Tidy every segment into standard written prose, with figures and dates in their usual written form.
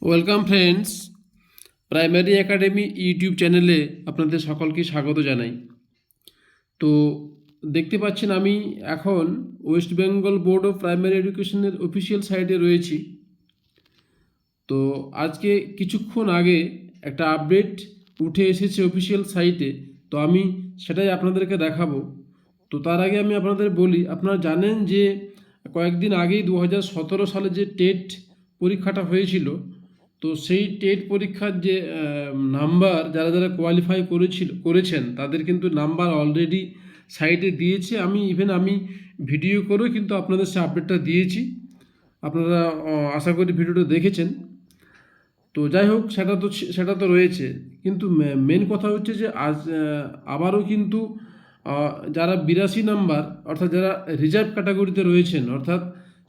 Welcome friends, primary academy YouTube চ্যানেলে আপনাদের সকলকে স্বাগত জানাই। তো দেখতে পাচ্ছেন আমি এখন West Bengal board of primary এডুকেশনের অফিসিয়াল সাইটে রয়েছি। তো আজকে কিছুক্ষণ আগে একটা আপডেট উঠে এসেছে অফিসিয়াল সাইটে, তো আমি সেটাই আপনাদেরকে দেখাবো। তো তার আগে আমি আপনাদের বলি, আপনারা জানেন যে কয়েকদিন আগেই 2017 সালে যে টেট পরীক্ষাটা হয়েছিল, তো সেই টেট পরীক্ষার যে নাম্বার যারা যারা কোয়ালিফাই করেছেন তাদের কিন্তু নাম্বার অলরেডি সাইটে দিয়েছে। আমি ভিডিও করেও কিন্তু আপনাদের সে আপডেটটা দিয়েছি। আপনারা আশা করি ভিডিওটা দেখেছেন। তো যাই হোক, সেটা তো রয়েছে, কিন্তু মেন কথা হচ্ছে যে আজ আবারও কিন্তু যারা 82 নাম্বার অর্থাৎ যারা রিজার্ভ ক্যাটাগরিতে রয়েছেন, অর্থাৎ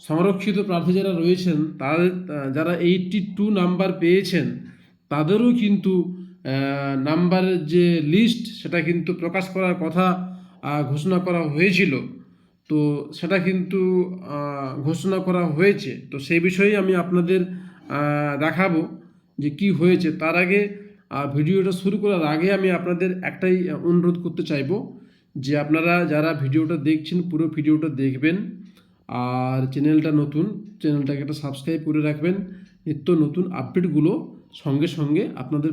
সংরক্ষিত প্রার্থী যারা রয়েছেন, তাদের যারা 82 নাম্বার পেয়েছেন তাদেরও কিন্তু নাম্বারের যে লিস্ট সেটা কিন্তু প্রকাশ করার কথা ঘোষণা করা হয়েছিল। তো সেটা কিন্তু ঘোষণা করা হয়েছে। তো সেই বিষয়ে আমি আপনাদের দেখাবো যে কি হয়েছে। তার আগে ভিডিওটা শুরু করার আগে আমি আপনাদের একটাই অনুরোধ করতে চাইবো যে আপনারা যারা ভিডিওটা দেখছেন পুরো ভিডিওটা দেখবেন, আর চ্যানেলটা নতুন, চ্যানেলটাকে একটা সাবস্ক্রাইব করে রাখবেন। নিত্য নতুন আপডেটগুলো সঙ্গে সঙ্গে আপনাদের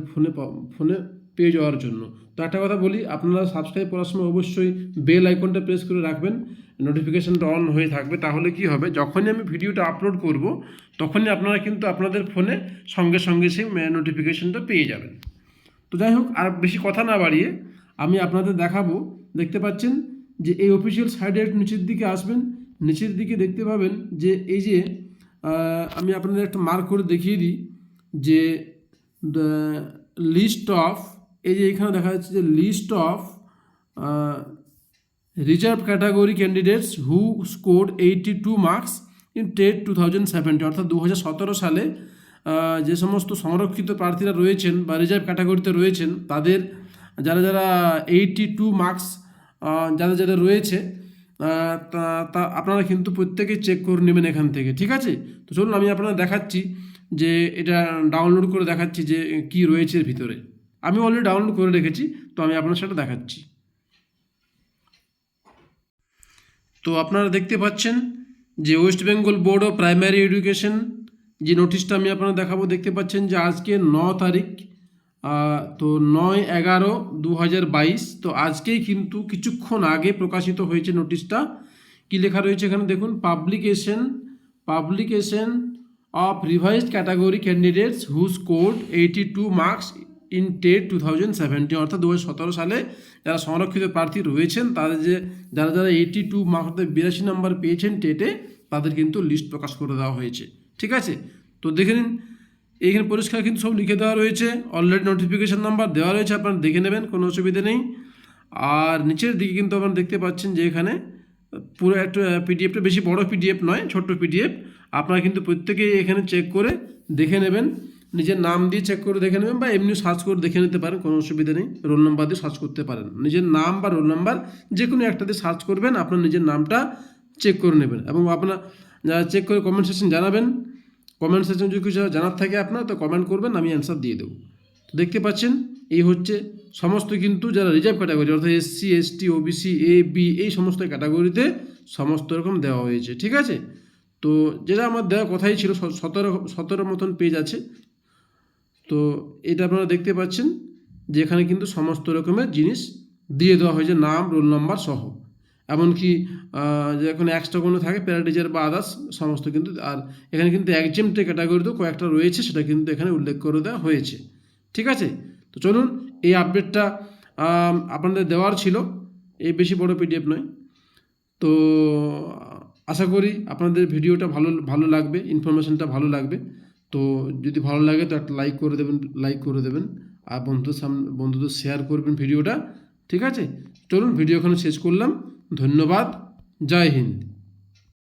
ফোনে পেয়ে যাওয়ার জন্য। তো একটা কথা বলি, আপনারা সাবস্ক্রাইব করার সময় অবশ্যই বেল আইকনটা প্রেস করে রাখবেন, নোটিফিকেশানটা অন হয়ে থাকবে। তাহলে কি হবে, যখনই আমি ভিডিওটা আপলোড করব তখনই আপনারা কিন্তু আপনাদের ফোনে সঙ্গে সঙ্গে সেই নোটিফিকেশানটা পেয়ে যাবেন। তো যাই হোক, আর বেশি কথা না বাড়িয়ে আমি আপনাদের দেখাবো। দেখতে পাচ্ছেন যে এই অফিসিয়াল সাইডের নিচের দিকে আসবেন, নিচের দিকে দেখতে পাবেন যে এই যে আমি আপনাদের একটা মার্ক করে দেখিয়ে দিই যে দ্য লিস্ট অফ, এই যে এখানে দেখা যাচ্ছে যে list of reserve category candidates who scored 82 marks in TET 2017, অর্থাৎ 2017 সালে যে সমস্ত সংরক্ষিত প্রার্থীরা রয়েছেন বা রিজার্ভ ক্যাটাগরিতে রয়েছেন তাদের যারা যারা 82 মার্কস যাদের যাদের রয়েছে তা আপনারা কিন্তু প্রত্যেকেই চেক করে নেবেন এখান থেকে, ঠিক আছে? তো চলুন আমি আপনারা দেখাচ্ছি যে এটা ডাউনলোড করে দেখাচ্ছি যে কি রয়েছে এর ভিতরে। আমি অলরেডি ডাউনলোড করে রেখেছি, তো আমি আপনার সেটা দেখাচ্ছি। তো আপনারা দেখতে পাচ্ছেন যে West Bengal board of primary education যে নোটিশটা আমি আপনারা দেখাবো, দেখতে পাচ্ছেন যে আজকে 9 তারিখ, তো 9/11/2022, তো আজকেই কিন্তু কিছুক্ষণ আগে প্রকাশিত হয়েছে নোটিশটা। কি লেখা রয়েছে এখানে দেখুন, publication of revised category candidates who scored 82 marks in TET 2017, অর্থাৎ 2017 সালে যারা সংরক্ষিত প্রার্থী রয়েছেন তাদের যারা যারা 82 মার্কস অর্থাৎ 82 নাম্বার পেয়েছেন টেটে, তাদের কিন্তু লিস্ট প্রকাশ করে দেওয়া হয়েছে, ঠিক আছে? তো দেখে নিন, এইখানে পরিষ্কার কিন্তু সব লিখে দেওয়া রয়েছে, অলরেডি নোটিফিকেশান নাম্বার দেওয়া রয়েছে, আপনারা দেখে নেবেন, কোনো অসুবিধা নেই। আর নিচের দিকে কিন্তু আপনারা দেখতে পাচ্ছেন যে এখানে পুরো একটা পিডিএফটা, বেশি বড় পিডিএফ নয়, ছোট্ট পিডিএফ। আপনারা কিন্তু প্রত্যেকেই এখানে চেক করে দেখে নেবেন, নিজের নাম দিয়ে চেক করে দেখে নেবেন, বা এমনি সার্চ করে দেখে নিতে পারেন, কোনো অসুবিধা নেই। রোল নাম্বার দিয়ে সার্চ করতে পারেন, নিজের নাম বা রোল নাম্বার যে কোনো একটা দিয়ে সার্চ করবেন, আপনার নিজের নামটা চেক করে নেবেন এবং আপনার চেক করে কমেন্ট সেকশন জানাবেন। কমেন্ট সেকশন যদি কিছু জানার থাকে আপনার, তো কমেন্ট করবেন, আমি অ্যান্সার দিয়ে দেবো। তো দেখতে পাচ্ছেন এই হচ্ছে সমস্ত কিন্তু যারা রিজার্ভ ক্যাটাগরি অর্থাৎ SC ST OBC AB এই সমস্ত ক্যাটাগরিতে সমস্ত রকম দেওয়া হয়েছে, ঠিক আছে? তো যেটা আমার দেওয়ার কথাই ছিল, 17 মতন পেজ আছে। তো এটা আপনারা দেখতে পাচ্ছেন যে এখানে কিন্তু সমস্ত রকমের জিনিস দিয়ে দেওয়া হয়েছে, নাম রোল নাম্বার সহ। এমনকি যে এখন এক্সট্রা কোনো থাকে প্যারাটিচার বা আদার্স সমস্ত কিন্তু, আর এখানে কিন্তু এক্সামটেড ক্যাটাগরিতেও কয়েকটা রয়েছে, সেটা কিন্তু এখানে উল্লেখ করে দেওয়া হয়েছে, ঠিক আছে? তো চলুন, এই আপডেটটা আপনাদের দেওয়ার ছিল, এই বেশি বড় পিডিএফ নয়। তো আশা করি আপনাদের ভিডিওটা ভালো লাগবে, ইনফরমেশনটা ভালো লাগবে। তো যদি ভালো লাগে তো একটা লাইক করে দেবেন আর বন্ধুদের শেয়ার করবেন ভিডিওটা, ঠিক আছে? চলুন, ভিডিও এখানে শেষ করলাম। ধন্যবাদ, জয় হিন্দ।